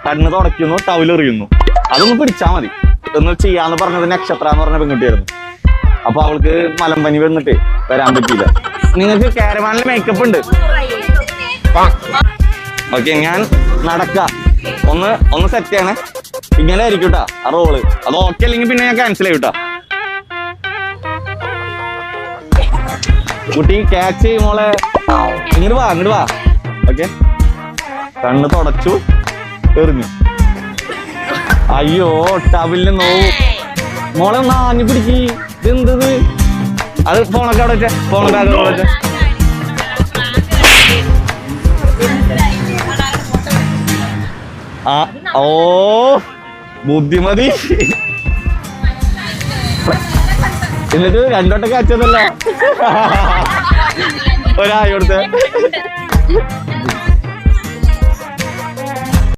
കണ്ണ് തുടയ്ക്കുന്നു, ടൗലെറിയുന്നു. അതൊന്ന് പിടിച്ചാൽ മതി. ഇതൊന്ന് ചെയ്യാന്ന് പറഞ്ഞത് നക്ഷത്ര എന്ന് പറഞ്ഞ പെൺകുട്ടിയായിരുന്നു. അപ്പൊ അവൾക്ക് മലമ്പനി വന്നിട്ട് വരാൻ പറ്റിയില്ല. നിങ്ങൾക്ക് കാരവാനിൽ മേക്കപ്പ് ഉണ്ട്. ഓക്കെ, ഞാൻ നടക്കാം. ഒന്ന് സെറ്റ് ചെയ്യണേ. ഇങ്ങനെ ആയിരിക്കും കേട്ടാ ആ റോള്. അത് ഓക്കെ അല്ലെങ്കിൽ പിന്നെ ഞാൻ ക്യാൻസൽ ചെയ്യും കേട്ടാ. കുട്ടി ക്യാച്ച് ചെയ്യും മോളെ. ഇങ്ങോട്ട് വാ. ഓക്കെ, കണ്ണ് തുടച്ചു, എറിഞ്ഞു. അയ്യോ, ടവിലിന് നോവും. മോളെ ഒന്ന് ആഞ്ഞു പിടിക്ക്. ഇതെന്തത്? അത് ഫോണൊക്കെ അവിടെ വെച്ചേ. ഫോണൊക്കെ അവിടെ വെച്ചേ. ഓ ബുദ്ധിമതി. എന്നിട്ട് രണ്ടോട്ടൊക്കെ അച്ഛനല്ല ഒരായി കൊടുത്തേ.